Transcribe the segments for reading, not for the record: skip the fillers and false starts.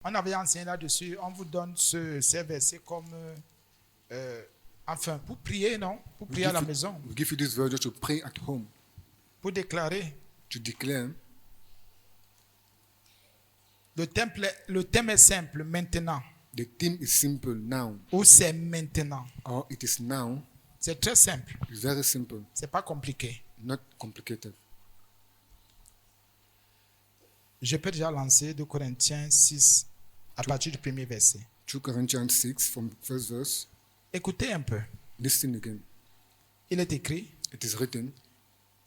On avait enseigné là-dessus. On vous donne ces versets comme... enfin, pour prier, non? Pour prier à la maison. We give you this verse just to pray at home, Pour déclarer. to declare. Le thème est simple, maintenant. The theme is simple now, Ou c'est maintenant. or it is now. C'est très simple. It's very simple, C'est pas compliqué. not complicated. Je peux déjà lancer 2 Corinthiens 6 à partir du premier verset. 2 Corinthians 6 from first verse. Écoutez un peu. Listen again. Il est écrit, It is written,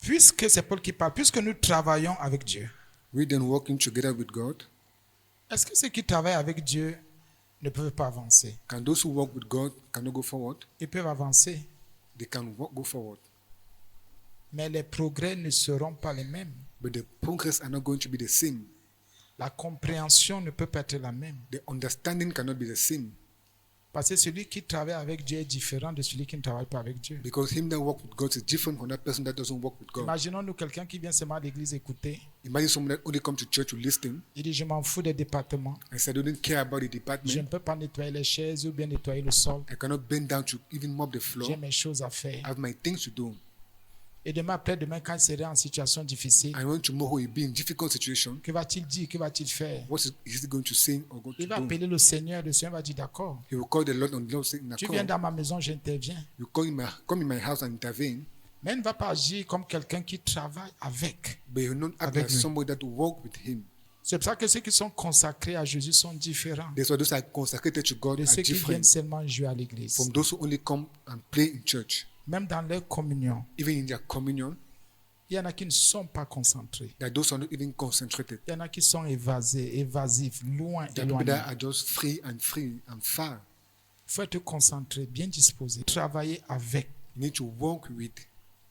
puisque c'est Paul qui parle, puisque nous travaillons avec Dieu. we then working together with God. Est-ce que ceux qui travaillent avec Dieu ne peuvent pas avancer? Can those who work with God cannot go forward? Ils peuvent avancer, They can go forward, mais les progrès ne seront pas les mêmes. but the progress are not going to be the same. La compréhension ne peut pas être la même. The understanding cannot be the same, Parce que celui qui travaille avec Dieu est différent de celui qui ne travaille pas avec Dieu. because him that works with God is different from that person that doesn't work with God. Imaginons-nous quelqu'un qui vient seulement à l'église écouter. Imagine someone that only come to church to listen Il dit, je m'en fous des départements. and say, I don't care about the Je ne department. peux pas nettoyer les chaises ou bien nettoyer le sol. I cannot bend down to even mop the floor. J'ai mes choses à faire. I have my things to do. Et demain, après-demain, quand il sera en situation difficile, I want tomorrow he be in difficult situation. que va-t-il dire? Que va-t-il faire? What is he going to say or going Il to va do? appeler le Seigneur va dire, d'accord. He will call the Lord, and the Lord say, Tu viens call. dans ma maison, j'interviens. You come in my house and intervene, Mais il ne va pas agir comme quelqu'un qui travaille avec. but you will not act Avec like lui. somebody that will walk with him. C'est pour ça que ceux qui sont consacrés à Jésus sont différents That's why those are consecrated to God de are ceux qui viennent different seulement jouer à l'église. from those who only come and play in church. Même dans leur communion, Even in their communion, il y en a qui ne sont pas concentrés. that those are not even concentrated. Il y en a qui sont évasifs, loin, There are people éloignés. that are just free and far. Il faut être concentré, bien disposé, travailler avec. You need to walk with.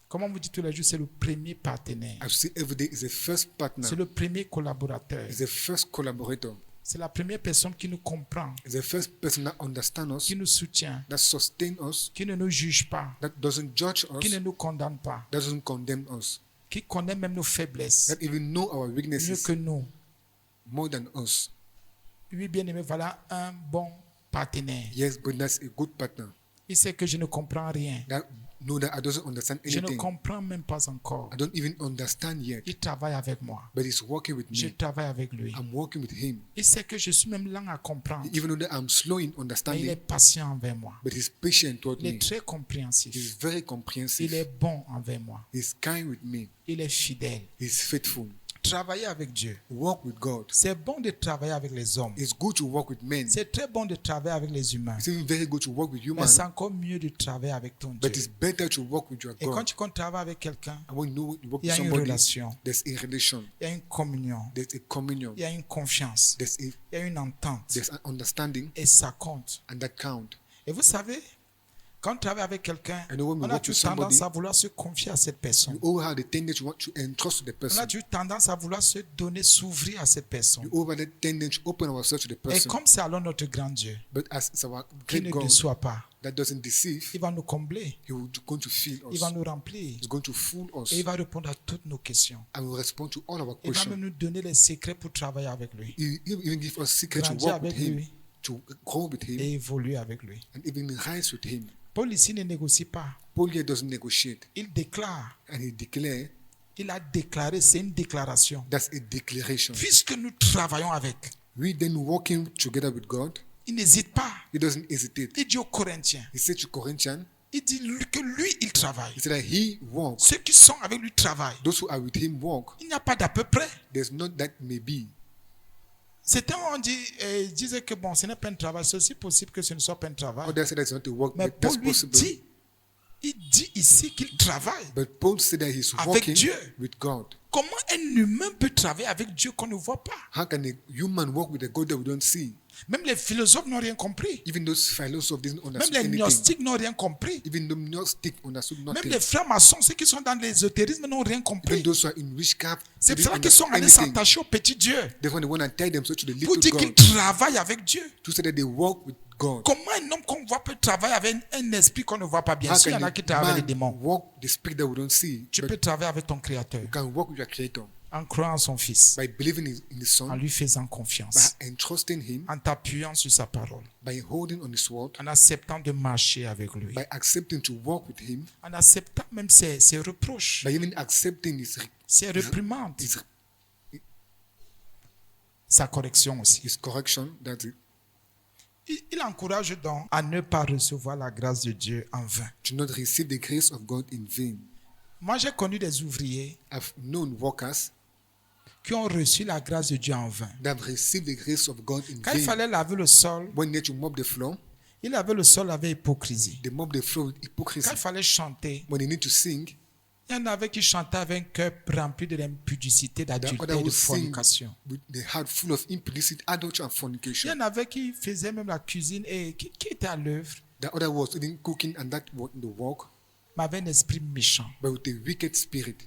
Comme on vous dit tous les jours, c'est le premier partenaire. I see every day is the first partner, C'est le premier collaborateur. is the first collaborator, C'est la première personne qui nous comprend, is the first person that understands us, qui nous soutient, that sustains us, qui ne nous juge pas, that doesn't judge qui ne us, nous condamne pas, that doesn't condemn us, qui connaît même nos faiblesses that even know our mieux weaknesses que nous. more than us. Oui, bien aimé, voilà un bon partenaire. Yes, but that's a good partner. Il sait que je ne comprends rien. That know that I doesn't understand Je ne anything. comprends même pas encore. I don't even understand yet. Il travaille avec moi. But he's working with Je me. travaille avec lui. I'm working with him. Il sait que je suis même lent à comprendre. Even though that I'm slow in Mais il est understanding, patient envers moi. but he's patient toward Il est me. très He's compréhensif. very Il comprehensive. est bon envers moi. He's kind with me. Il est fidèle. He's faithful. Travailler avec Dieu. Walk with God. C'est bon de travailler avec les hommes. It's good to work with men. C'est très bon de travailler avec les humains. It's even very good to work with Mais humans. c'est encore mieux de travailler avec ton But Dieu. it's better to work with your Et quand God. tu comptes travailler avec quelqu'un, And when you work il y with a une somebody, relation, there's a relation, il y a une communion, there's a communion, il y a une confiance, il y a une entente. there's an understanding, Et ça compte. and that count. Et vous savez, quand on travaille avec quelqu'un, And when we on a work toujours with somebody, tendance à vouloir se confier à cette personne. You all have the tendency to want to entrust the On a person. toujours tendance à vouloir se donner, s'ouvrir à cette personne. You all have that tendency to open ourselves to the Et person. comme c'est alors notre grand Dieu, But as it's our qui great ne God déçoit pas, that doesn't deceive, il va nous combler, He will going to fill il us. va nous remplir, He's going to fool us et il va répondre à toutes nos questions. and will respond to all our Il va même questions. nous donner les secrets pour travailler avec lui, He even give us secret to grandir walk with avec Him, lui to grow with Him, et évoluer avec lui. and even rise with Him. Paul ici ne négocie pas, Paul here doesn't negotiate, il déclare, and he declare il a déclaré, c'est une déclaration. that's a declaration. Puisque nous travaillons avec, We then walking together with God. il n'hésite pas. He doesn't hesitate. Il dit aux Corinthiens, He said to Corinthians, il dit que lui, il travaille. he said that he walks. Ceux qui sont avec lui travaillent. Those who are with him walk. Il n'y a pas d'à peu près. There's not that may be. C'était on disait que bon, ce n'est pas un travail. C'est aussi possible que ce ne soit pas un travail. Others say that's not a work, Mais but that's Paul lui possible. dit, il dit ici qu'il travaille. But Paul said that he's Avec walking Dieu. with God. Comment un humain peut travailler avec Dieu qu'on ne voit pas? How can a human walk with a God that we don't see? Même les philosophes n'ont rien compris. Even those philosophers didn't Même understand les anything. gnostiques n'ont rien compris. Even the Gnostic understood Même nothing. les frères maçons, ceux qui sont dans l'ésotérisme n'ont rien Even compris. those who are in witchcraft C'est pour didn't cela qu'ils sont understand allés anything. s'attacher au petit Dieu Therefore, they want to tie themselves to the pour little dire qu'ils God travaillent avec Dieu. to say that they walk with God. Comment un homme qu'on voit peut travailler avec un esprit qu'on ne voit pas? Bien How sûr, il y can en a a qui travaillent avec les man démons. walk the spirit that we don't see? Tu But peux travailler avec ton Créateur. you can walk with your Creator. en croyant en son Fils, by believing in His en Son, lui faisant by confiance, entrusting Him, en t'appuyant sur sa parole, by holding on His word, en acceptant de marcher avec lui, by accepting to walk with Him, en acceptant même ses reproches, by even accepting ses réprimandes, sa correction aussi. His correction. That's it. Il encourage donc à ne pas recevoir la grâce de Dieu en vain. To not receive the grace of God in vain. Moi, j'ai connu des ouvriers I've known workers qui ont reçu la grâce de Dieu en vain. that have received the grace of God in Quand il vain. fallait laver le sol, When they had to mop the floor, il lavait le sol avec hypocrisie. they mop the floor with hypocrisy. Quand il fallait chanter, When they need to sing, il y en avait qui chantaient avec un cœur rempli de l'impudicité, the d'adultère other et de will sing fornication. with the heart full of impudicity, adultery, and Il y fornication. en avait qui faisaient même la cuisine et qui étaient à l'œuvre, The other was even cooking and that was in the work, mais avec un esprit méchant. but with a wicked spirit.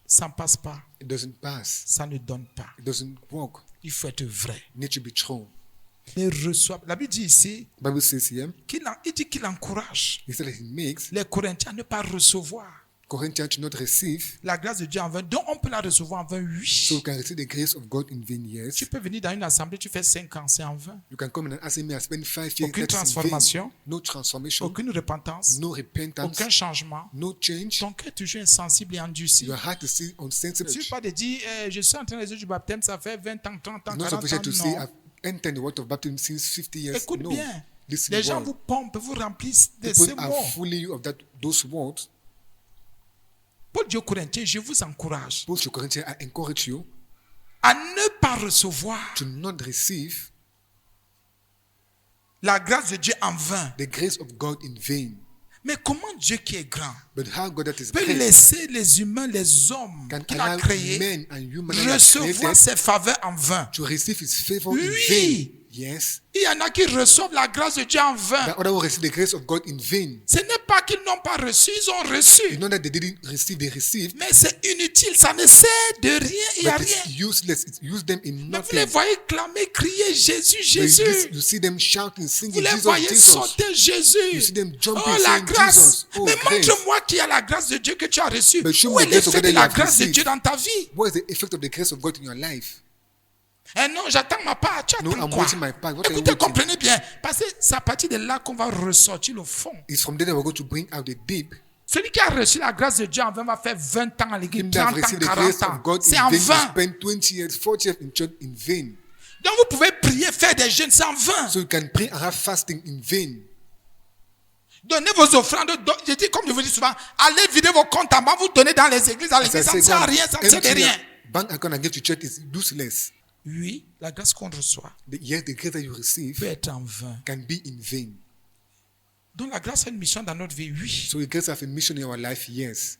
Ça ne passe pas, It doesn't pass. ça ne donne pas. It doesn't work. Il faut être vrai. It needs to be true. Il reçoit. La Bible dit ici, The Bible says here, il dit qu'il encourage he said that he makes les Corinthiens à ne pas recevoir Corinthians to not receive, la grâce de Dieu en vain. Donc on peut la recevoir en vain, so you oui. can receive the grace of God in vain, yes. Tu peux venir dans une assemblée, tu fais 5 ans, c'est en vain. You can come in and ask me, I spent 5 years. Aucune That's in vain. transformation, No transformation, aucune repentance, no repentance, aucun changement. no change. Ton cœur est toujours insensible et endurci. Your heart is still Il ne unsensible. suffit pas de dire, je suis en train de résoudre du baptême, ça fait 20 ans, 30 ans, It's not 40 sufficient ans. to say, Non. I've entered the water of baptism since 50 years. Écoute No. bien. Listen Les gens well. vous pompent, vous remplissent de ces People are mots. fooling you of those words. Paul dit aux Corinthiens, je vous encourage Paul to Corinthians, I encourage you à ne pas recevoir to not receive la grâce de Dieu en vain. the grace of God in vain. Mais comment Dieu qui est grand But how God that is peut great laisser les humains, les hommes can qu'il a allow créés men and humans that he has recevoir created ses faveurs en vain? to receive his favor in Oui. vain? Yes. Il y en a qui reçoivent la grâce de Dieu en vain. The other will receive the grace of God in vain. Ce n'est pas qu'ils n'ont pas reçu, ils ont reçu. It's not that they didn't receive, they received, Mais c'est inutile, ça ne sert de rien, il n'y a but rien. it's useless. It's used them in Mais vous les nothing. voyez clamer, crier Jésus, But Jésus. you see them shouting, Vous singing, les Jesus, voyez Jesus. sauter You Jésus. see them jumping, Oh, la saying, grâce. Jesus. Oh, Mais grace. montre-moi qu'il y a la grâce de Dieu que tu as reçue. But show Où me est the grace of l'effet God de that you la have grâce de received. Dieu dans ta vie? What is the effect of the grace of God in your life? Eh non, j'attends ma part. Tu No, attends I'm quoi? waiting my part. What are you Écoutez, waiting? comprenez bien. Parce que c'est à partir de là qu'on va ressortir le fond. It's from there that we're going to bring out the deep. Celui qui a reçu la grâce de Dieu en vain va faire 20 ans à l'église, Him that have 30 ans, received the grace 40 ans. of God in C'est en vain, vain. you spend 20 years, 40 years in church in vain. Donc vous pouvez prier, faire des jeûnes, c'est en vain. So you can pray and have fasting in vain. Donnez vos offrandes. Je dis comme je vous dis souvent, allez vider vos comptes en banque, vous donnez dans les églises. À As I l'église, ça ne say, sert à God, rien, ça ne sert de empty rien. your bank account and give to church is useless. Oui, la grâce qu'on reçoit Yes, the grace that you peut receive être en vain. can be in vain. Donc la grâce a une mission dans notre vie, oui. So the grace have a mission in our life, yes.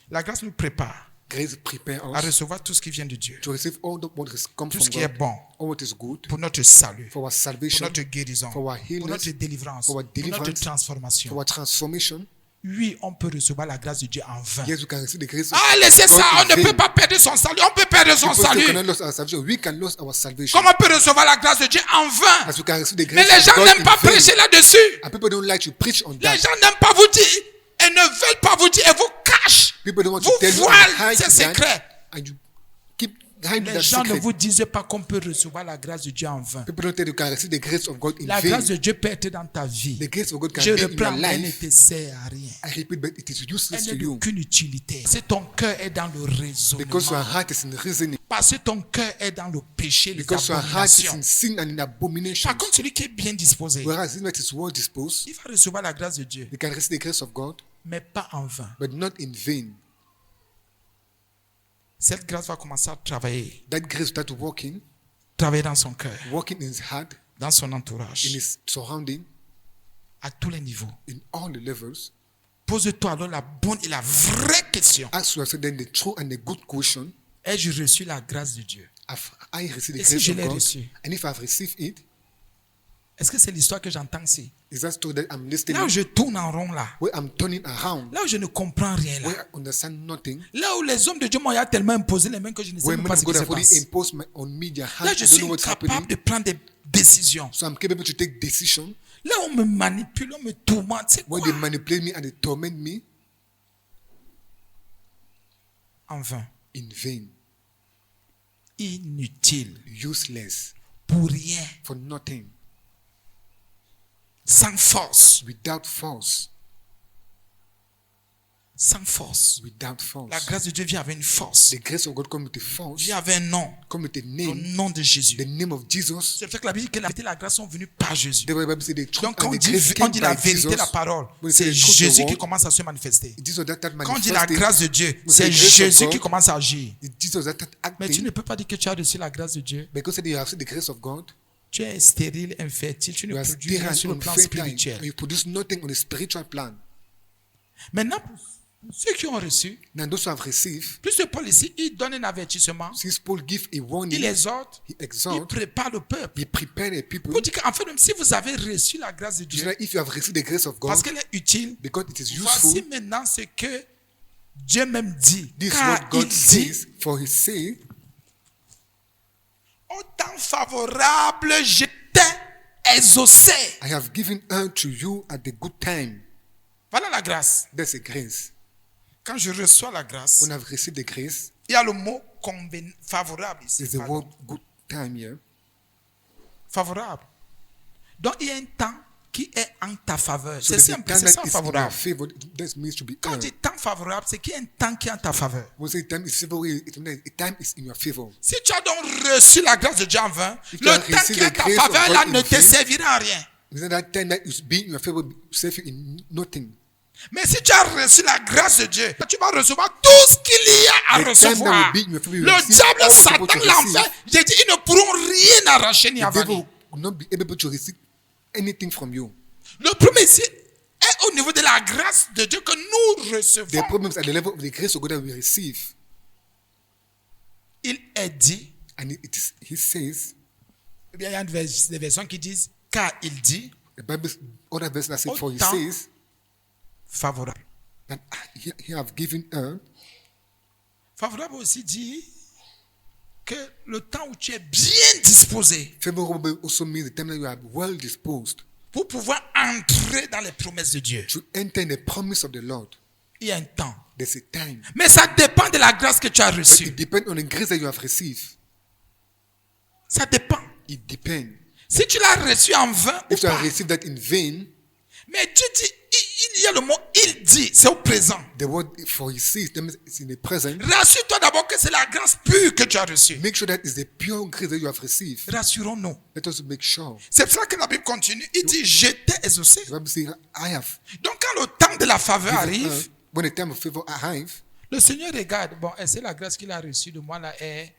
La grâce nous prépare Grace prepare à us recevoir tout ce qui vient de Dieu. to receive all what has come Tout from ce qui est God, bon all what is good, pour notre salut, for our pour salvation, notre guérison, for our pour healing, notre délivrance, for our pour notre deliverance, transformation. for our transformation. Oui, on peut recevoir la grâce de Dieu en vain. Yes, we can receive the grace of Ah, laissez God ça, on in ne vain. peut pas perdre son salut, on peut perdre son People still salut. cannot lose our salvation. We can lose our salvation. Comment on peut recevoir la grâce de Dieu en vain? As we can receive the Mais grace les gens of God n'aiment in pas vain. prêcher là-dessus. And people don't like to preach on Les that. gens n'aiment pas vous dire et ne veulent pas vous dire et vous cachent. People don't want Vous to tell you and voilent hide ces that, secrets. and you keep hiding Les that gens ne secret. vous disent pas qu'on peut recevoir la grâce de Dieu en vain. People don't tell you can receive the grace of God in La vain. grâce de Dieu peut être dans ta vie. The grace of God can Je be in reprends, your elle ne life. te sert à rien. I repeat, but it is useless Elle to n'a you aucune utilité. Parce que ton cœur est dans le raisonnement. because your heart is in reasoning. Parce que ton cœur est dans le péché, les Because your heart is abominations. in sin and in abomination. Par contre, celui qui est bien disposé, Whereas in is well disposed, il va recevoir la grâce de Dieu, you can receive the grace of God, mais pas en vain. but not in vain. Cette grâce va commencer à travailler. That grace start working Travailler dans son cœur, in his heart, dans son in entourage, his surrounding, à tous les niveaux. in all the levels. Pose-toi alors la bonne et la vraie question. Ask yourself then the true and the good question. Ai-je reçu la grâce de Dieu? Have I received Et the si grace je of l'ai God? reçu? And if I've received it, Est-ce que c'est l'histoire que j'entends ici? is that story that I'm listening Là où je tourne en rond là, where I'm turning around, là où je ne comprends rien là, where I understand nothing, là où les hommes de Dieu m'ont tellement imposé les mains que je ne sais where même men pas of ce qui God se have already passe. imposed on me their Là, hands, je I don't suis know what's incapable happening. de prendre des décisions. So I'm capable to take decision Là, on me manipule, on me tourmente. C'est quoi? where they manipulate me and they torment me En vain. in vain, inutile, useless, pour rien, for nothing, sans force, without force, sans force. without force. La grâce de Dieu vient avec une force, The grace of God come with a force, vient avec un nom, come with a le name, nom de Jésus. the name of Jesus. C'est pour ça que la Bible dit que la vérité et la grâce sont venues par Jésus. The Bible says the truth Donc quand and on the dit, grace on came dit la by vérité, Jesus. la parole, When we say c'est the truth, the Jésus qui word, commence à se manifester. Jesus that Quand on dit la manifested, grâce de Dieu, We say c'est the grace of Jésus God. qui commence à agir. it's Jesus that Mais tu ne acting, peux pas dire que tu as reçu la grâce de Dieu. because you have seen the grace of God. Tu es stérile, infertile, tu You ne are produis still rien and sur le plan unfaithful, and spirituel. you produce nothing on a spiritual plan. Maintenant, pour ceux qui ont reçu, Now those who have received, puisque Paul ici, il donne un avertissement, since Paul give a il warning, exhorte, he il exhorts, prépare le peuple. he prepare the people. Pour dire qu'en fait, même si vous avez reçu la grâce de So Dieu, that if you have received the grace of God, parce qu'elle est utile, because it is voici useful, maintenant ce que Dieu même dit. this is Car what God il dit, says, for he say, au temps favorable, je t'ai exaucé. I have given unto you at the good time. Voilà la grâce. That's a grace. Quand je reçois la grâce, When I've received the grace, il y a le mot favorable ici. there's the Pardon. word good time here. Favorable. Donc il y a un temps qui est en ta faveur. So C'est the simple, time c'est that ça is in your favorable. favor, that means to be Quand on earned. dit temps favorable, c'est qu'il y a un temps qui est en ta faveur. When we say time is favorable, it means a time is in your favor. Si tu as donc reçu la grâce de Dieu en vain, If le you have temps received qui est en the ta grace of faveur God là in ne te vain, servira à rien. Isn't that time that is being in your favor save you in nothing? Mais si tu as reçu la grâce de Dieu, tu vas recevoir tout ce qu'il y a à The time that recevoir. will be in your favor, you Le receive diable, all you're Satan, supposed to l'enfer, receive. j'ai dit, ils ne pourront rien arracher ni The devil avaler. will not be able to receive anything from you. Le premier ici est au niveau de la grâce de Dieu que nous The recevons. problem is at the level of the grace of God that we receive. Il est dit, And he says, eh bien, il y a des versions qui disent, car il dit, the Bible, other verse that says, for he Autant- says favorable. that he have given her. Favorable aussi dit que le temps où tu es bien disposé Favorable also means the time that you are well disposed pour pouvoir entrer dans les promesses de Dieu. to enter in the promise of the Lord. Il y a un temps. There's a time. Mais ça dépend de la grâce que tu as But reçue. it depends on the grace that you have received. Ça dépend. It depends. Si tu l'as reçu en vain ou If you pas. have received that in vain, Mais tu dis, il y a le mot il dit, c'est au présent. the word for he says, that means it's in the present. Rassure-toi d'abord que c'est la grâce pure que tu as reçue. Make sure that is the pure grace that you have received. Rassurons-nous. Let us make sure. C'est pour ça que la Bible continue. Il dit, je t'ai exaucé. The Bible says, I have. Donc quand le temps de la faveur given arrive, her. When the time of favor arrive, le Seigneur regarde, bon, est-ce que la grâce qu'il a reçue de moi là est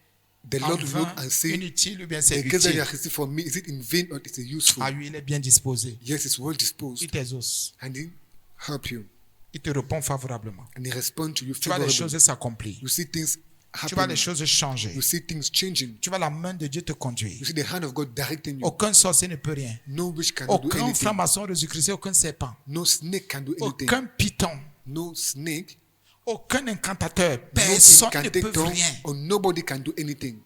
the en Lord will vain, look and say, inutile ou bien the c'est grace that you utile? have received from me, is it in vain or is it useful? Ah oui, il est bien disposé. Yes, it's well disposed. Il t'exauce. And he help you. Il te répond favorablement. And he respond to you Tu vois les favorably. choses s'accomplir. You see things Tu vois les happening. choses changer. You see things changing. Tu vois la main de Dieu te You conduire. see the hand of God directing you. Aucun sorcier ne peut rien. No witch can do Aucun anything. franc-maçon Jésus-Christ, aucun serpent. No snake can do anything. Aucun python. No snake, Aucun incantateur. no Personne ne peut incantator, rien. or nobody can do anything.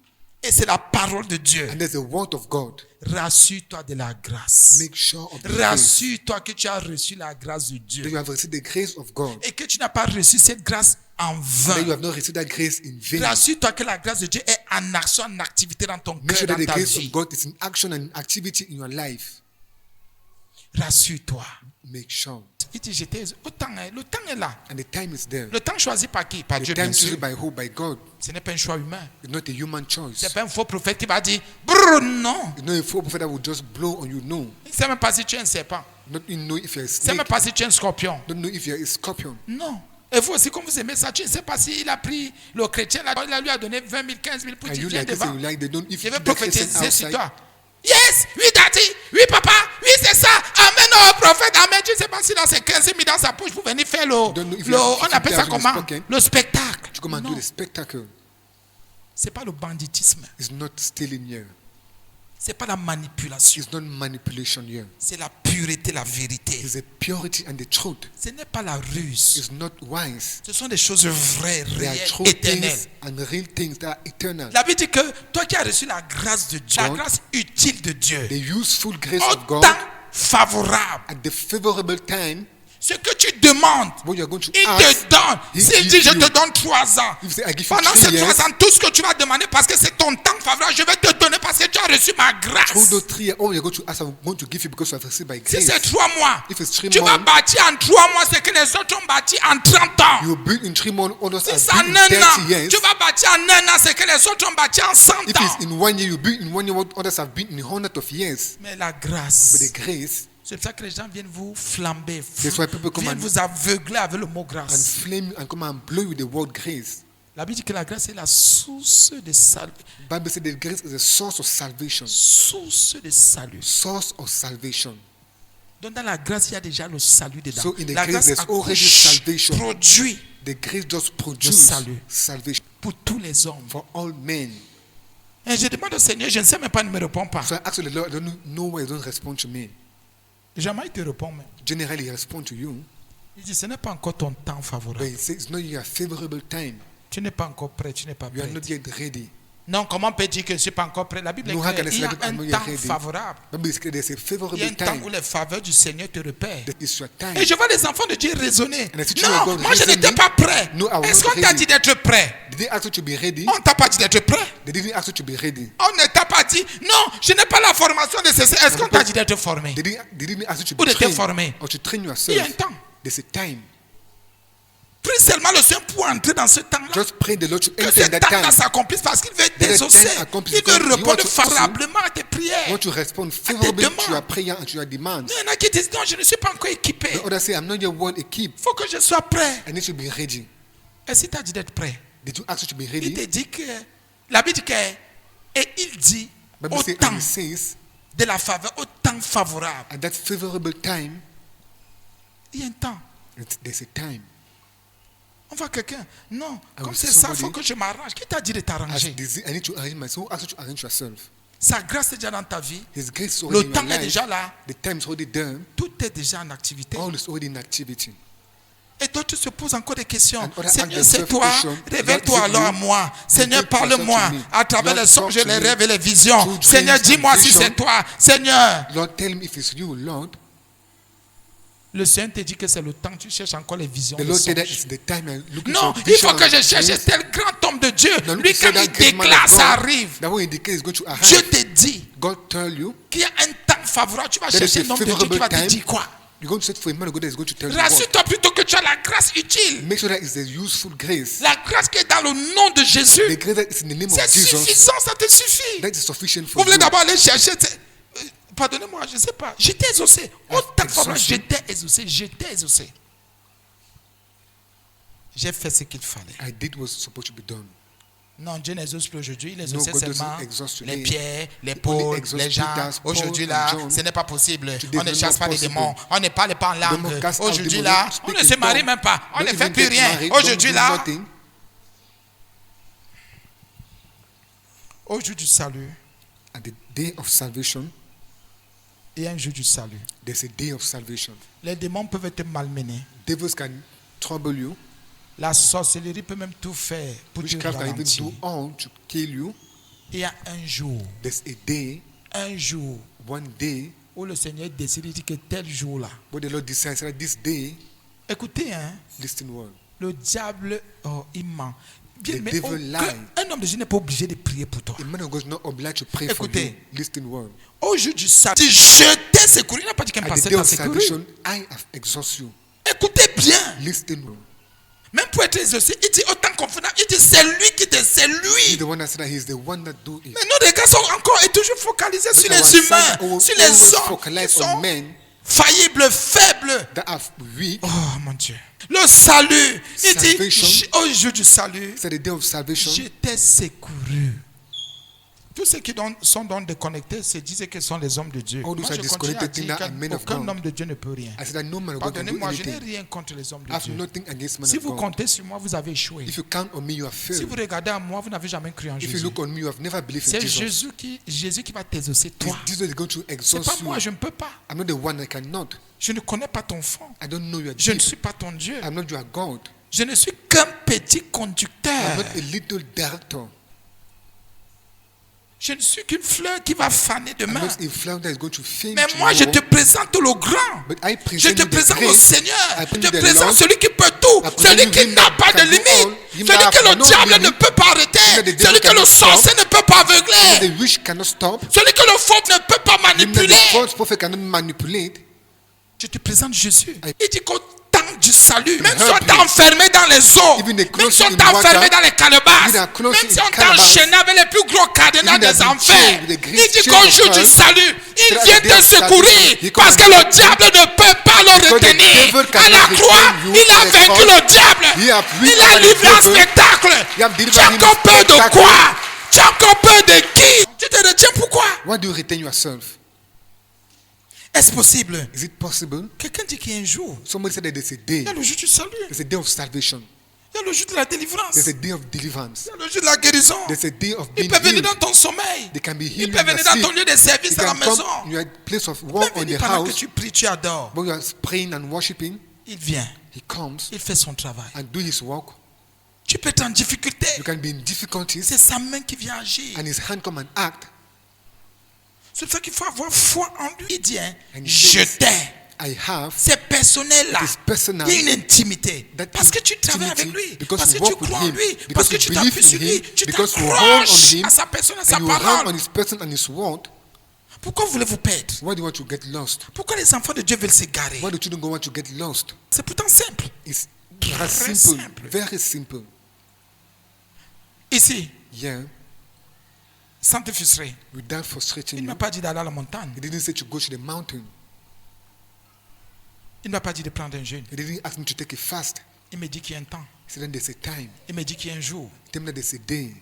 Et c'est la parole de Dieu. And there's the word of God. Rassure-toi de la grâce. Make sure of the grace. Rassure-toi que tu as reçu la grâce de That Dieu. you have received the grace of God. Et que tu n'as pas reçu cette grâce en That you vain. have not received that grace in vain. Rassure-toi que la grâce de Dieu est en action, en activité dans ton Make cœur, sure that dans the ta grace vie. of God is in action and activity in your life. Rassure-toi. Make sure. Il dit, le temps est là. And the time is there. Le temps choisi par qui? Par The Dieu, time bien sûr. chosen by who? By God. Ce n'est pas un choix humain. It's not a human Ce choice. n'est pas un faux prophète qui va dire, brrr, non. It's not a faux prophet that will just blow on you. No. Il ne sait même pas si tu es un serpent. Not even know if you're a Il ne sait snake. même pas si tu es un scorpion. Don't know if you're a scorpion. Non. Et vous aussi, comme vous aimez ça, tu ne sais pas s'il a pris le chrétien, là, il lui a donné 20 000, 15 000 pour And dire, you viens like this devant. and you like they don't if Je vais that Christian prophétiser sur outside. toi. Yes, oui, daddy, oui, papa, oui, c'est ça. Amen, oh, prophète, amen. Tu ne sais pas s'il a ses 15 000 dans sa poche pour venir faire Don't know if le you have on appelle ça 50,000 comment? spoken. Le spectacle. To come and Non, do the spectacle. ce n'est pas le banditisme. It's not stealing here. Ce n'est pas la manipulation. It's not manipulation here. C'est la pureté, la vérité. It's the purity and the truth. Ce n'est pas la ruse. It's not wise. Ce sont des choses vraies, They are réelles, true éternelles. things and real things that are eternal. La Bible dit que toi qui as reçu la grâce de Dieu, la God, grâce utile de Dieu, The useful grace au of God temps favorable, at the favorable time, Ce que tu demandes, What you are going to il ask, te donne. he S'il gives dit, je you. te donne 3 ans. If you say, I give you Pendant 3 ces 3 years, ans, tout ce que tu vas demander parce que c'est ton temps favorable, je vais te donner parce que tu as reçu ma through grâce. those 3 years, all you're going to ask, I'm going to give you because you have received by Si grace. c'est 3 mois, If it's 3 tu vas months, bâtir en 3 mois ce que les autres ont bâti en 30 ans. you build in 3 months, others Si have c'est en built in 1 an, 30 years. tu vas bâtir en 1 an ce que les autres ont bâti en 100 If ans. it's in 1 year, you build in 1 year what others have built in hundreds of years. Mais la But grâce, the grace c'est pour ça que les gens viennent vous flamber, That's why people come viennent and- vous aveugler avec le mot and grâce. flame and come and blow with the word grace. La Bible dit que la grâce est la source de salut. Bible says that grace is a source of salvation. Source de salut. Source of salvation. Donc dans la grâce, il y a déjà le salut dedans. So in the La grace, grâce there's already accouche, salvation. produit The grace just le produces salut salvation pour tous les hommes. for all men. Et je demande au Seigneur, je ne sais même pas, il ne me répond pas. So I ask the Lord, I don't know why he don't respond to me. Jamais il te répond même. Generally, he responds to you, Il dit, ce n'est pas encore ton temps but favorable. he says it's not your favorable time. Tu n'es pas encore prêt, tu n'es pas You are prêt. not yet ready. Non, comment on peut dire que je ne suis pas encore prêt? La Bible est No, how claire. can I Il y a say that I'm un not yet temps ready? favorable. Bible is clear, there's a Il y a favorable un temps où time. les faveurs du Seigneur te repèrent. That is your time. Et je vois les enfants de Dieu raisonner. And I see children of Non, God moi je n'étais reasoning. pas prêt. No, I was Est-ce not qu'on t'a ready. dit d'être prêt? Did they ask you to be ready? On ne t'a pas dit d'être prêt. They didn't ask you to be ready. On ne t'a pas dit, non, je n'ai pas la formation nécessaire. Est-ce qu'on t'a dit d'être formé? They didn't ask you to Ou be de te trained former. or to train Il y a yourself. un temps. There's a time. Prie seulement le Seigneur pour entrer dans ce temps-là. Just pray the Lord to Que enter ce in that temps-là time. s'accomplisse parce qu'il veut the t'exaucer. time accomplished Il veut because you répondre want to favorablement à tes You prières. want to respond favorably demandes. to your prayer and to your demands. Il y en a qui disent, non, je ne suis pas encore équipé. The others say, I'm not your word equipped. Il faut que je sois prêt. I need to be ready. Et si tu as dit d'être prêt, Did you ask you to be il ready? te dit que, la Bible dit que, et il dit, Bible au says, temps and it says, de la faveur, au temps favorable. at that favorable time, Il y a un temps. there's a time. On voit quelqu'un. Non, I comme will c'est ça, il somebody- faut que je m'arrange. Qui t'a dit de As t'arranger? I need to arrange myself. Who asked you to arrange yourself? Sa grâce est déjà dans ta vie. His grace is Le already in temps your est life. déjà là. The time is already done. Tout est déjà en activité. All is already in activity. Et toi, tu te poses encore des questions. And others Seigneur, ask c'est themselves toi. questions. Révèle-toi Lord, is it alors à you? moi. Seigneur, Reveal yourself parle-moi to me. à travers Lord, les songes, talk to les me. rêves et les visions. Through Seigneur, dreams and dis-moi si visions. c'est toi. Seigneur, Lord, tell me if it's you, Lord. le Seigneur te dit que c'est le temps. Tu cherches encore les visions. The les Lord said that songes. it's the time I'm looking Non, for il faut vision que je and cherche dreams. tel grand homme de Dieu. Now, Lui, look, quand that il great man déclare, of ça God, arrive. that when he declares is going to Je arrive. te dis God tell you, qu'il y a un temps favorable. Tu vas That is chercher a un homme de Dieu qui favorable va te time. dire quoi? you're going to search for a man of God that is going to tell you what. Rassure-toi plutôt que tu as la grâce utile. Make sure that it's the useful grace. La grâce qui est dans le nom de The Jésus. grace that is in the name C'est of Jesus. suffisant, ça te suffit. That is sufficient Vous for voulez you. d'abord aller chercher. Pardonnez-moi, je ne sais pas. J'étais exaucé. Autant de fois, exaucé. j'étais exaucé. J'ai fait ce qu'il fallait. I did what's supposed to be done. Non, Dieu n'exauce plus aujourd'hui. Il No, exauçait God doesn't seulement exhaust les today. pierres, les He only Paul, exhausts les gens. Peter, Paul, Aujourd'hui and là, John. ce n'est pas possible. Today On ne it's chasse not pas les possible. démons. On ne parle pas en langue. Don't cast out Aujourd'hui demons. là, Don't on speak ne in se marie tongues. même pas. On Don't ne fait even plus get rien. married. Aujourd'hui Don't do là, nothing. au jour du salut, At the day of salvation, il y a un jour du salut. there's a day of salvation. Les démons peuvent te malmener. Devils can trouble you. La sorcellerie peut même tout faire pour te Witchcraft can even ralentir. do all to kill you. Il y a un jour, There's a day, one day, où le Seigneur décide, il dit que tel jour-là. but the Lord decides that this day, Écoutez, hein, listen well, le diable, oh, il ment. Bien, The mais devil un homme de Dieu n'est pas obligé de prier pour toi. a man of God is not obliged to pray for Écoutez. you. Listen well. Au jour du salut, si je t'ai secouru, il n'a pas dit qu'un At the pasteur day t'a of secouru. salvation, I have exhausted you. Écoutez bien, Listen well. même pour être exaucé, il dit autant confident, il dit c'est lui qui te, c'est He's lui. the one that said that he's the one that do it. Mais nos regards sont encore et toujours focalisés sur Our les sons humains, always sur les hommes qui focalize on sont men faillibles, faibles. that are weak. Oh mon Dieu. Le salut, il dit, Salvation. au jour du salut, It's at the day of salvation. je t'ai secouru. Tous ceux qui sont donc déconnectés se disent que ce sont les hommes de Dieu. All those Moi, are je continue à disconnected think dire that are men of qu'aucun God. homme de Dieu ne peut rien. I said that no man of God can do Pardonnez-moi, je n'ai anything. rien contre les hommes I de have Dieu. nothing against men Si of vous God. comptez sur moi, vous avez échoué. If you count on me, you have Si failed. vous regardez à moi, vous n'avez jamais cru en If you Jésus. look on me, you have never believed in C'est Jesus. Jésus qui va t'exaucer, toi. It's Jesus is going to C'est exhaust pas you. moi, je ne peux pas. I'm not the one that cannot. Je ne connais pas ton fond. I don't know your Je ne deep. suis pas ton Dieu. I'm not your God. Je ne suis qu'un petit I'm conducteur. not a little director. Je ne suis qu'une fleur qui va faner I'm demain. not a flower that is going to faint Mais moi, je te tomorrow. présente le grand. But I Je present te you the présente le great. Seigneur. I Je present te you the présente Lord. celui qui peut tout. I present Celui you qui him n'a that pas de can do limite. all, him Celui that que has le no diable limit. ne peut pas arrêter. Him that the devil Celui que le cannot stop. sorcier ne peut pas That aveugler. the witch cannot stop. Celui que le faux ne peut pas Him that the manipuler. false prophet cannot manipulate. Je te présente Jésus. I- Il dit qu'au temps du salut, même si on help t'a you. enfermé dans les eaux, Even they même close si on you in t'a enfermé water, dans les calebasses, even they are close même you si in on t'a calabasses, enchaîné avec les plus gros cadenas even they des have been enfers, chained with the il great dit chains qu'au of jour du hell, salut, il that vient at the day te of secourir salvation, he parce comes que and le save diable ne peut pas le Because the retenir. devil À cannot la croix, retain you il a at the vaincu cross. le diable. He have Il beaten a the livré un devil. spectacle. He have delivered Tu as him encore peur de spectacle. quoi? Tu as encore peur de qui? Tu te retiens pourquoi? Why do you retain yourself? Est-ce possible? Is it possible? Quelqu'un dit qu'il y a un jour. Somebody said that there's a day. Il y a le jour du salut. There's a day of salvation. Il y a le jour de la délivrance. There's a Il day of deliverance. y a le jour de la guérison. There's a day of Il being peut venir healed. dans ton sommeil. They can be Il healed peut in your venir dans ton sleep. lieu de service He à la can maison. come in your place of Il peut work or in venir the pendant que house. tu pries, tu adores. When you are praying and worshiping, Il vient. he comes Il fait son travail. and do his work. Tu peux être en difficulté. You can be in difficulties C'est sa main qui vient agir. and his hand come and act. C'est pour ça qu'il faut avoir foi en lui. Il dit, hein, And he je says, t'ai. I have C'est personnel là. It is personal. Il y a une intimité. that Parce que tu travailles avec intimity lui. because Parce you que tu walk with crois en him, lui. because Parce que you tu believe t'appuies sur in lui. him, Tu because you hold on t'accroches him, à sa personne, à sa and you run on parole. his person and his word. Pourquoi voulez-vous perdre? Why do you want to get lost? Pourquoi les enfants de Dieu veulent s'égarer? Why do children go want to get lost? C'est pourtant simple. It's Très simple, simple. very simple. Ici, Yeah, sans te frustrer. without frustrating Il ne you. m'a pas dit d'aller à la montagne. He didn't say to go to the mountain. Il ne m'a pas dit de prendre un jeûne. He didn't ask me to take a fast. Il me dit qu'il y a un temps. He said then there's a time. Il me dit qu'il y a un jour. Tell me that there's a day.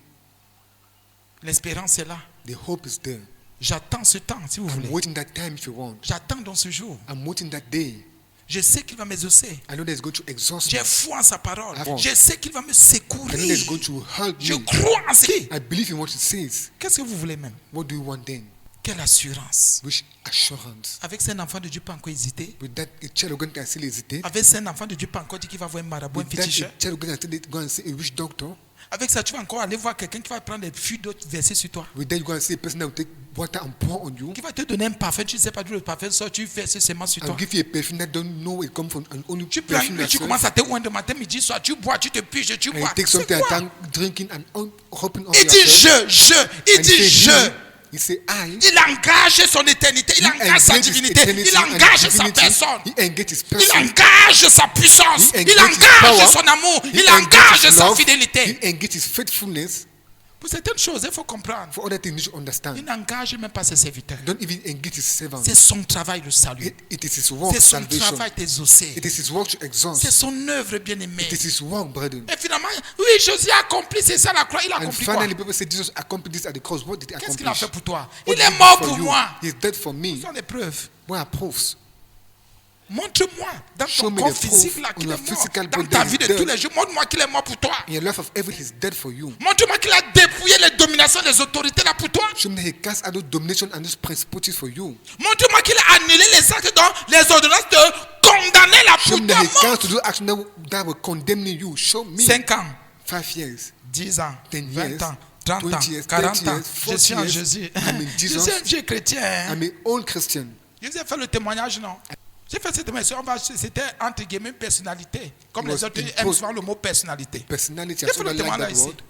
L'espérance est là. The hope is there. J'attends ce temps, si vous I'm voulez. waiting that time if you want. J'attends dans ce jour. I'm waiting that day. Je sais qu'il va m'exaucer. I know that it's going to exhaust me. J'ai foi en sa parole. Ah bon. Je sais qu'il va me I know that secourir. it's going to help Je me. crois en ce qui. I believe in what it says. Qu'est-ce que vous voulez même? What do you want then? Quelle assurance. Which assurance? Avec un enfant de Dieu pas encore hésité. With that, a child of God can still hesitate. Avec un enfant de Dieu pas encore dit qu'il va voir un marabout, un With that, féticheur. a child of God can still go and see a witch doctor. Avec ça, tu vas encore aller voir quelqu'un qui va prendre des fuites d'autres versés sur toi. With that, you go and see a person that will take water and pour on you. Qui va te donner un parfum, tu ne sais pas d'où le parfum sort, tu verses seulement sur toi. And give you a perfume that don't know where it comes from and only Tu prends perfume une tu yourself. commences à te oindre matin, midi, soir, tu bois, tu te piges, tu And you bois. take C'est something and quoi? start drinking and open on Il dit yourself. il And dit he je. say he. He say I. Il engage son éternité, il He engage sa engage his divinité, eternity il and engage his sa divinity. personne, He engage his il person. engage sa puissance, He il engage his engage power. son amour, He il engage engage his sa love. fidélité. He engage his faithfulness. Pour certaines choses, il faut comprendre. For other things, you should Il understand. n'engage même pas ses serviteurs. Don't even engage his servants. C'est son travail, le salut. It is his work, C'est son salvation. travail d'exaucer. It is his work to C'est exhaust. son œuvre bien-aimée. It is his work, brethren. Et finalement, oui, Jésus a accompli, c'est ça la croix. Il a And accompli quoi? finally, people say Jesus accomplished this at the cross. What did he Qu'est-ce qu'il a accomplish? fait pour toi? What Il did est he do mort for pour you? moi. He is dead for me. Ce sont des preuves. Where are proofs? Montre-moi dans Show ton me corps the proof physique là on qu'il your est mort. physical Dans body ta that vie is de dead. tous les jours, montre-moi qu'il est mort pour toi. In your life of everything, he's dead for you. Montre-moi qu'il a dépouillé les dominations des autorités là pour toi. Show me that he cast out those domination and those principalities for you. Montre-moi qu'il a annulé les actes dont les ordonnances te condamnaient là Show pour me toi. that he cancelled those actions that were condemning you. Show me. 5 ans, 5 years. 10 ans, 10 20 years, ans, 30 ans, 20 years, 40 30 ans. years, Je 40 suis en years. Jésus. I'm in Je Jesus. suis un vieux chrétien. hein. I'm an old Christian. Je vous ai fait le témoignage, non? J'ai fait ce témoignage. C'était entre guillemets une personnalité. Comme It les was autres aiment imposed. souvent le mot personnalité. Personality. J'ai I fait saw le that like témoignage that ici. word.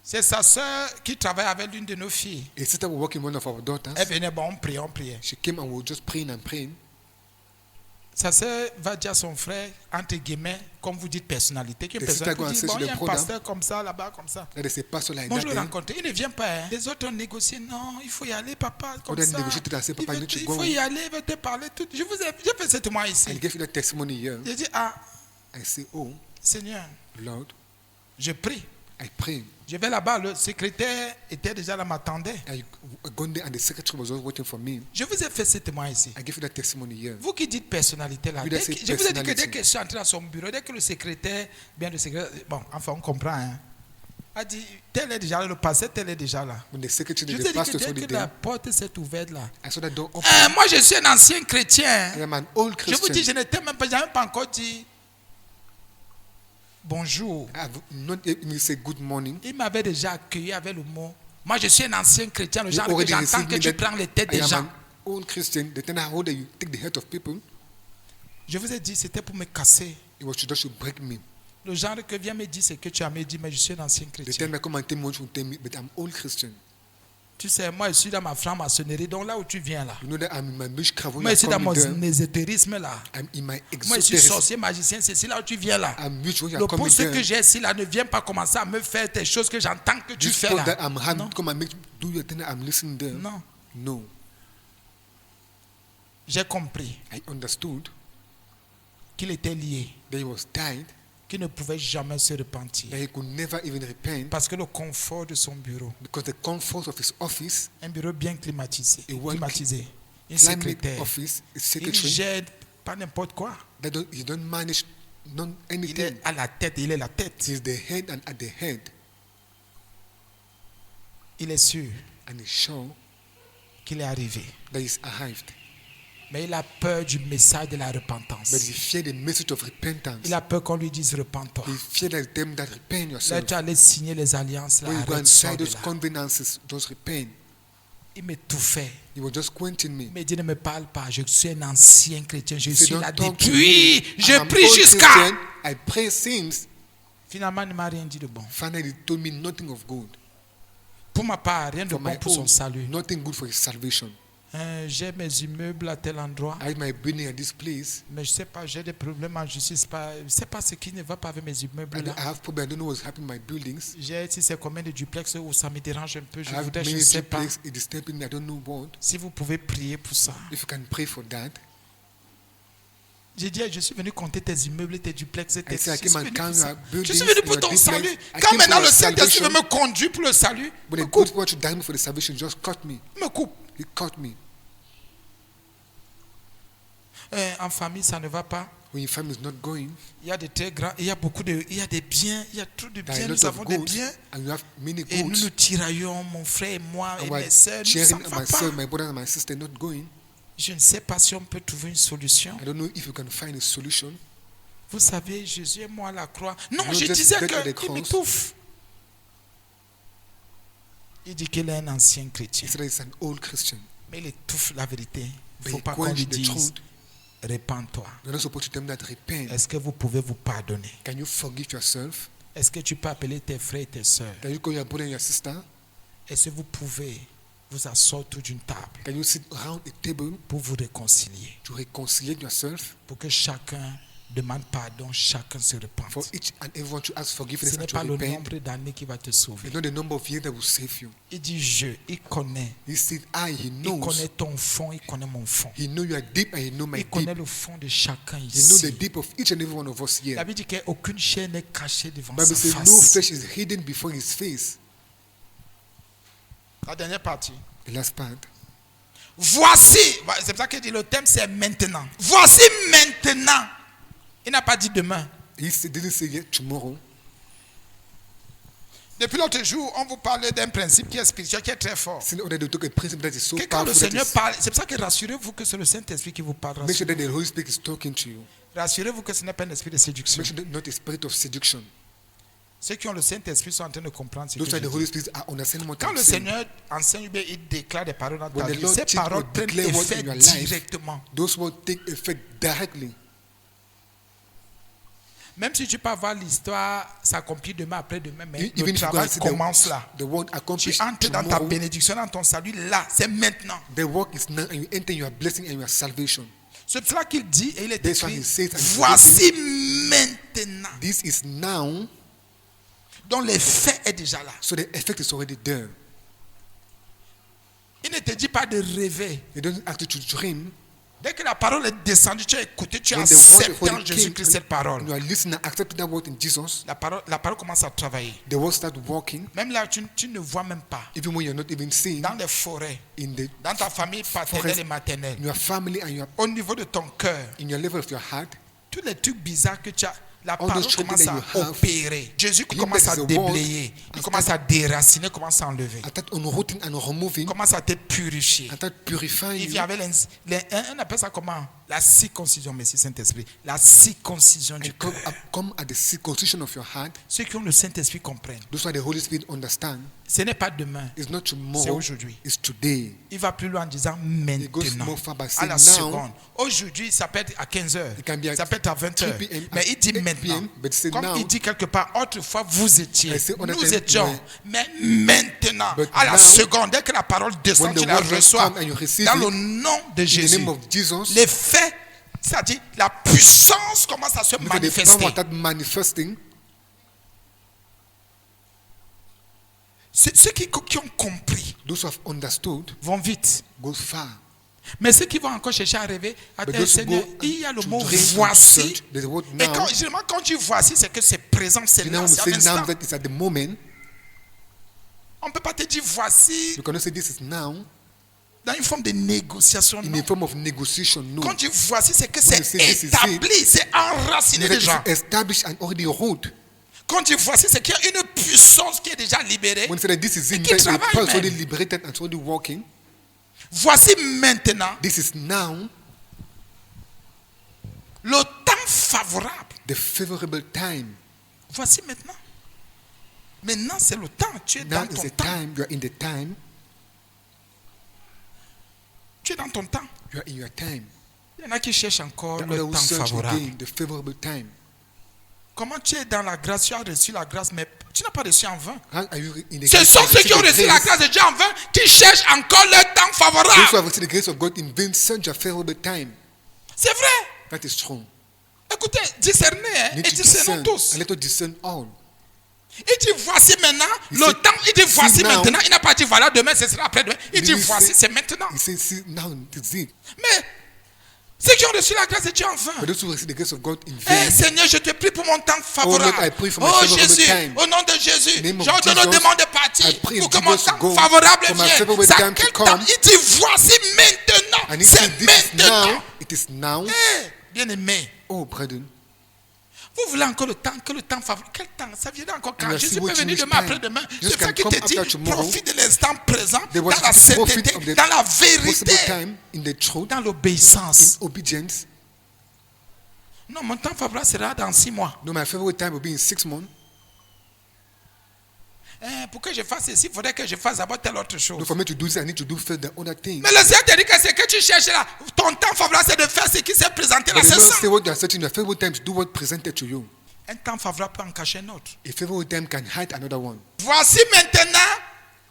C'est sa soeur qui travaille avec l'une de nos filles. A sister was working with one of our daughters. Elle venait, bon, on priait. She came and we were just praying and praying. Sa soeur va dire à son frère, entre guillemets, comme vous dites, personnalité. Qui est The sister personnalité. go and Vous dites, say bon, to il y the a un brother, pasteur comme ça, là-bas, comme ça. That is a pastor like Moi, that. je le Then. rencontre. Il ne vient pas. Hein. Les autres ont négocié. Non, il faut y aller, papa, comme then ça. negotiate it and say, Papa, you need to Il go. faut y aller, il va te parler. Tout. J'ai fait ce témoin ici. I gave you that testimony here. J'ai dit, ah, I say, oh, Seigneur, Lord, je prie. I pray. Je vais là-bas, le secrétaire était déjà là, m'attendait. I gone there and the secretary was always waiting for me. Je vous ai fait ce témoin ici. I gave you that testimony here. Vous qui dites personnalité là, Oui, dès là, c'est que- je vous ai dit que dès personnalité. que je suis entré dans son bureau, dès que le secrétaire, bien le secrétaire, bon, enfin on comprend, hein, a dit, tel est déjà là, le pasteur, tel est déjà là. When the secretary, Je vous the ai dit pastor que saw dès the que la there, porte s'est ouverte là, I saw that door open. moi je suis un ancien chrétien. I am an old Je vous dis, je Christian. n'étais même pas, j'avais pas encore dit bonjour. I have not even say good morning. Il m'avait déjà accueilli avec le mot Moi, je suis un ancien chrétien, le You genre que already j'entends received que me tu that prends les têtes I des am gens. an old Christian. The time I hold that you take the head of people, Je vous ai dit, c'était pour me casser. it was just to break me. Le genre que vient me dire, c'est que tu as me dit, mais je suis un ancien The chrétien. time I come and tell me what you tell me, but I'm old Christian. Tu sais, moi, je suis dans ma franc-maçonnerie, donc là où tu viens là. You know that I'm in my witchcraft. When Moi, you je suis dans come mon me there, ésotérisme là. I'm in my Moi, je suis exoterism. sorcier, magicien, c'est là où tu viens là. I'm rich when you Le are coming poste que there. j'ai ici là ne vient pas commencer à me faire des choses que j'entends que tu This fais spot that là. I'm having, Non. come and make do your thing. I'm listening there. Non, No, j'ai compris I understood qu'il était lié, that he was tied, qu'il ne pouvait jamais se repentir. that he could never even repent Parce que le confort de son bureau, because the comfort of his office, un bureau bien climatisé, Et ouais, une climate secrétaire, office, il his secretary, gère pas n'importe quoi. he don't manage Il anything. est à la tête, il est la tête. He's the head and at the head, Il est sûr and he's sure qu'il est arrivé. that he's arrived. Mais il a peur du message de la But repentance. he feared the message of repentance. Il a peur qu'on lui dise repens-toi. He feared that them that repent Là, yourself. tu allais signer les alliances. Là, When you go and arrête, sors sign de those là. covenances, just repent. Il m'étouffait. He was just quenching me. Il me dit, ne me parle pas. Je suis un ancien chrétien. Je He said, suis là don't talk to depuis. me. Je I'm an prie old jusqu'à. Christian. I pray since. Finalement, il ne m'a rien dit de bon. Finally, he told me nothing of good. Pour ma part, rien de For bon my pour son own, salut. nothing good for his salvation. J'ai mes immeubles à tel endroit. I have my building at this place. Mais je ne sais pas, j'ai des problèmes en justice. Je ne sais pas ce qui ne va pas avec mes immeubles I là. have problem. I don't know what's happening in my buildings. J'ai, si c'est combien de duplex où ça me dérange un peu. Je I have voudrais, je ne many sais pas. duplex. It is disturbing me. I don't know what. Si vous pouvez prier pour ça. If you can pray for that. J'ai dit, je suis venu compter tes immeubles, tes duplex, tes I say, I je suis came and venu pour count ça. your Je buildings, suis venu pour your ton duplex. salut. I Quand came maintenant for le your Saint-Esprit veut salvation. me conduire pour le salut, But me the coupe, God want to die me for the salvation just cut me. me coupe. He cut me. En famille, ça ne va pas. When your family is not going, Il y a des très grands, il y a beaucoup de, il y a des biens, il y a trop de there are biens. a Nous lot avons of des goods, biens and you have many et nous goods. nous tiraillons, mon frère et moi et And we're mes sœurs. Ça cheering ne va myself, pas. my brother and my sister not going. Je ne sais pas si on peut trouver une solution. I don't know if you can find a solution. Vous savez, Jésus est moi à la croix. Non, You je just disais dead at the qu'il cross. m'étouffe. Il dit qu'il est un ancien chrétien. He said he's an old Christian. Mais il étouffe la vérité. Il But ne faut he pas qu'on lui quenched the dise, truth. répands-toi. You're not supposed to tell them that repent. Est-ce que vous pouvez vous pardonner? Can you forgive yourself? Est-ce que tu peux appeler tes frères et tes sœurs? Can you call your brother and your sister? Est-ce que vous pouvez vous asseoir autour d'une table Can you sit around a table pour vous réconcilier? to reconcile yourself? Pour que chacun demande pardon, chacun se For repente. each and everyone to ask forgiveness Ce n'est and to pas le repent. nombre d'années qui va te sauver. It's not the number of years that will save you. Il dit il connaît. He said, he Il knows. connaît ton fond, il connaît mon fond. He knows you are deep and he knows my Il connaît deep. le fond de chacun He knows the ici. deep of each and every one of us La here. Bible dit qu'aucune chair n'est cachée devant Bible sa says no face. flesh is hidden before his face. La dernière partie. The last part. Voici, c'est pour ça qu'il dit le thème c'est maintenant. Voici maintenant. Il n'a pas dit demain. Didn't say yet tomorrow. Depuis l'autre jour, on vous parlait d'un principe qui est spirituel, qui est très fort. Since order to take a principle that is so Que quand le powerful, that Seigneur is, parle, c'est pour ça que rassurez-vous que c'est le Saint-Esprit qui vous parle. make sure that the Holy Spirit is talking to you. Rassurez-vous que ce n'est pas un esprit de séduction. Make sure that not a spirit of seduction. Ceux qui ont le Saint-Esprit sont en train de comprendre ce que Those je are the dis. Holy Spirit are understanding what Quand I'm le saying. Seigneur enseigne, bien, il déclare des paroles dans ta When the vie. Lord Ces teach or paroles prennent declare what effet in your life, directement. those words take effect directly. Même si tu peux avoir l'histoire s'accomplir demain après demain, mais Even le if you travail see commence là. the word Tu accomplished entres dans ta tomorrow, bénédiction, dans ton salut là, c'est maintenant. the work is now, and you enter your blessing and your salvation. C'est pour cela qu'il dit, et il est That's why écrit, he says and he voici maintenant. This is now, Donc l'effet est déjà là. so the effect is already there. Il ne te dit pas de rêver. He doesn't ask you to dream. Dès que la parole est descendue, tu as écouté, tu as When the word accepté en already came, Jésus-Christ cette parole. and you are listening, accepting that word in Jesus, La parole commence à travailler. the word start working. Même là, tu ne vois même pas. Even when you're not even seeing Dans les forêts, in the dans ta famille paternelle forest, et maternelle, in your family and au niveau de ton cœur, in your level of your heart, tous les trucs bizarres que tu as, la All parole those things commence that à you have, opérer. Jésus him commence that à is the déblayer, word, il commence à déraciner, commence à enlever, I start unrooting and removing, commence à te purifier. I start purifying Il you. vient avec on appelle ça comment? La circoncision, merci Saint-Esprit. La circoncision du And cœur. come at the circumcision of your heart. Ceux qui ont le Saint-Esprit comprennent. Those who the Holy Spirit understand. Ce n'est pas demain. It's not C'est tomorrow. aujourd'hui. It's today. Il va plus loin en disant It goes maintenant. more far by À la saying now. seconde. Aujourd'hui, ça peut être à 15 heures. It can be at Ça peut être à 20 heures. 3 p.m., Mais il dit 8 maintenant. p.m., but say Comme now. il dit quelque part, autrefois vous étiez. I say other Nous time, étions. ouais. Mais maintenant, But à la now, seconde, dès que la parole descend, when the tu la word will reçois. come and you receive Dans it, le nom de In the Jésus. name of Jesus. Les faits, c'est-à-dire la puissance commence à se Look at the manifester. power that manifesting. Ceux qui ont compris Those who have understood vont vite. goes far. Mais ceux qui vont encore chercher à rêver, But attends, those who Seigneur, go il y a le to mot dream and voici. search, there's the word Et now. généralement, quand tu voici, c'est que c'est présent, c'est You là, know, we c'est à say now l'instant. that it's at the moment. On ne peut pas te dire voici You cannot say this is now dans une forme de négociation. in Non. a form of negotiation. No. Quand tu voici, c'est que When you c'est say this is établi, c'est enraciné That déjà. is established and already hold. Quand tu voici, c'est qu'il y a une puissance qui est déjà libérée. When you say that this is Et in qui that the travaille power is already même. liberated and it's already working. Voici maintenant This is now le temps favorable. the favorable time. Voici maintenant. Maintenant, c'est le temps. Tu es Now dans is ton the temps. time. You are in the time. Tu es dans ton temps. You are in your time. Il y en a qui cherchent encore The le other who temps search favorable. again the favorable time. Comment tu es dans la grâce, tu as reçu la grâce, mais tu n'as pas reçu en vain. How are you in the Ce grace? sont You have ceux qui ont received the reçu la grace. grâce de Dieu en vain qui cherchent encore le temps Those who favorable. have received the grace of God in vain search a favorable time. C'est vrai. That is true. Écoutez, discernez, hein, You et need to discernons discern. tous. And let us discern all. Il dit voici maintenant, Il le dit, temps, il dit voici now. maintenant. Il n'a pas dit voilà demain, ce sera après demain. Il dit Il voici, dit, c'est maintenant. He says, see, now it is it. Mais ceux qui ont reçu la grâce de Dieu en vain, But those who receive the grace of God in eh, vain, Seigneur, je te prie pour mon temps favorable. Lord, I pray for my Oh favorable Jésus, time. au nom de Jésus, In the name of je te le Jesus, demande de partir I pray pour in que mon Jesus temps go favorable for my vienne. favorable Ça, time to quel come. temps? Il dit voici maintenant. and he C'est said, this is maintenant. now, it is now. Eh, bien aimé, Oh, brethren, vous voulez encore le temps, que le temps favorable. Quel temps? Ça viendra encore quand? You are Jésus still peut waiting venir which demain, time? après-demain. Jesus C'est ça can qui come te dit, after tomorrow. profite de l'instant présent, They dans want la to profit sainteté, of the dans la possible vérité, time in the truth, dans in l'obéissance. obedience. Non, mon temps favorable sera dans 6 mois. No, my favorite time will be in 6 months. Pour que je fasse ceci, il faudrait que je fasse d'abord telle autre No, chose. for me to do this, I need to do first the other things. Mais le Seigneur te dit que ce que tu cherches là, ton temps favorable, c'est de faire ce qui s'est présenté là. But the C'est Lord ça. say what you are searching, your favorite time to do what presented to you. Un temps favorable peut en cacher un autre. A favorite time can hide another one. Voici maintenant,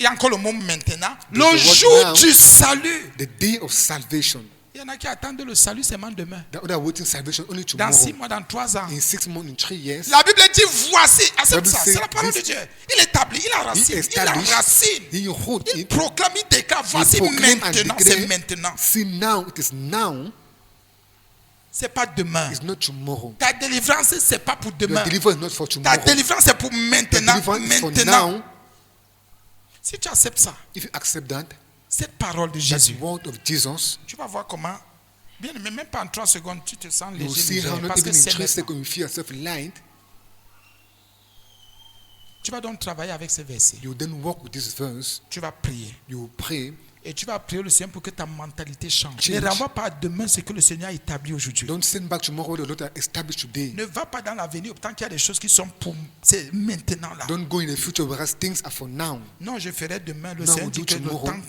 il y a encore le mot maintenant, le word jour now. du salut. The day of salvation. Il y en a qui attendent le salut seulement demain. The other waiting salvation only Dans tomorrow. 6 mois, dans 3 ans. In 6 months, in 3 years. La Bible dit voici, accepte Bible ça, say c'est la parole de this- Dieu. Il établit, il enracine, He il established, enracine. he hold Il it, proclame, il déclare, he voici proclaim and maintenant, c'est declare. maintenant. See now, it is now, C'est pas demain. it's not tomorrow. Ta délivrance, c'est pas pour Your demain. deliverance is not for Ta tomorrow. délivrance, c'est pour Your maintenant. deliverance is for Maintenant. now. Si tu acceptes ça, If you accept that, cette parole de that Jésus, word of Jesus, tu vas voir comment, bien, mais même pas en 3 secondes, tu te sens you will see léger, how léger, not parce que even in c'est 3 maintenant. seconds you feel yourself light. Tu vas donc travailler avec ces versets. You then walk with this verse. Tu vas prier. You will pray. Et tu vas prier le Seigneur pour que ta mentalité change. Change. Ne renvoie pas à demain ce que le Seigneur a établi aujourd'hui. Don't send back tomorrow what the Lord has established today. Ne va pas dans l'avenir tant qu'il y a des choses qui sont pour... C'est maintenant là. Don't go in the future whereas things are for now. Non, je ferai demain. Le No, Seigneur we'll dit do que le tomorrow. temps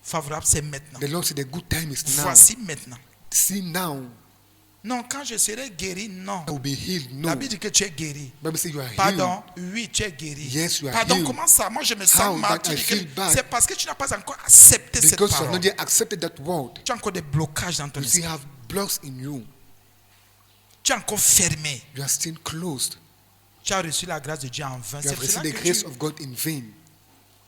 favorable, c'est maintenant. The Lord said the good time is now. Voici maintenant. See now. Non, quand je serai guéri, non. I will be healed. No. La Bible dit que tu es guéri. Bible says you are healed. Pardon, oui, tu es guéri. Yes, you are Pardon, healed. comment ça? Moi, je me How sens mal. that Tu I dis que feel bad? c'est parce que tu n'as pas encore accepté cette Because you have parole. not yet accepted that word. Tu as encore des blocages dans ton You still esprit. have blocks in you. Tu es encore fermé. You are still closed. Tu as reçu la grâce de Dieu en vain. You C'est have pour cela received the que grace of God in vain.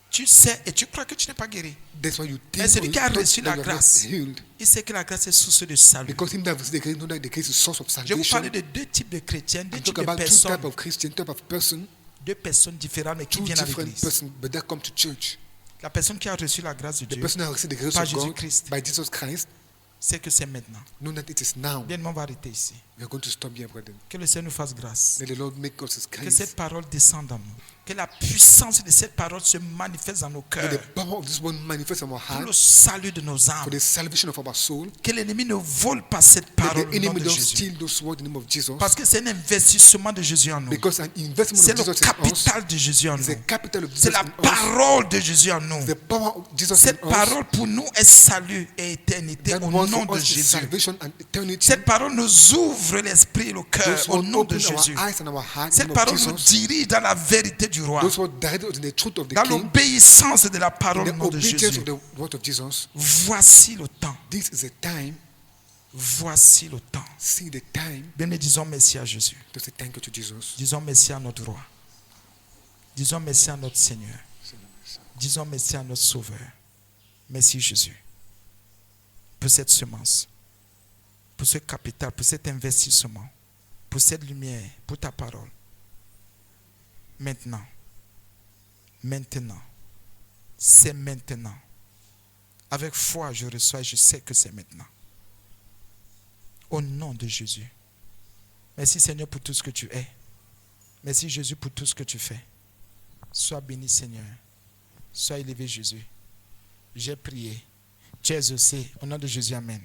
tu sais et tu crois que tu n'es pas guéri. That's why you Mais think celui or qui a thought reçu that la you are not grâce, healed. il sait que la grâce est source de salut. Because him that has received the grace know that the grace is source of Je vais vous parler salvation. de 2 types de chrétiens, 2 I types talk de about two personnes, types of Christian, type of person, 2 personnes différentes mais qui two viennent à different l'église. persons, but that come to church. La personne qui a reçu la grâce de The Dieu, person that has received the grace par of God Jésus-Christ, by Jesus Christ, c'est que c'est maintenant. know that it is now. Bien, on va arrêter ici. We are going to stop here, brethren. Que le Seigneur nous fasse grâce. Let the Lord make us His Que grace. cette parole descende en nous. Que la puissance de cette parole se manifeste dans nos That cœurs. the power of this word manifests in our Pour le heart salut de nos for âmes. the salvation of our soul. Que l'ennemi ne vole pas cette That parole the au nom enemy de don't Jésus. steal those words in the name of Jesus. Parce que c'est un investissement de Jésus en nous. Because an investment C'est of le Jesus in us capital de Jésus en is nous. the capital of C'est Jesus la in us. parole de Jésus en nous. The power of Jesus Cette in us. parole pour nous est salut et éternité That au word nom for de us is Jésus. salvation and eternity. Cette parole nous ouvre l'esprit et le cœur Those au words nom de open our Jésus. eyes and our heart in the Cette name of parole nous Jesus. dirige dans la vérité du roi. Those words direct us in the truth of the Dans King. l'obéissance de la parole In au the nom de obedience Jésus. of the word of Jesus. Voici le temps. This is the time. Voici le temps. See the time Bien, nous disons merci à Jésus. to say thank you to Jesus. Disons merci à notre roi. Disons merci à notre Seigneur. Disons merci à notre Sauveur. Merci Jésus. Pour cette semence. Pour ce capital. Pour cet investissement. Pour cette lumière. Pour ta parole. Maintenant. Maintenant. C'est maintenant. Avec foi, je reçois et je sais que c'est maintenant. Au nom de Jésus. Merci Seigneur pour tout ce que tu es. Merci Jésus pour tout ce que tu fais. Sois béni Seigneur. Sois élevé Jésus. J'ai prié. Tu es exaucé. Au nom de Jésus, amen.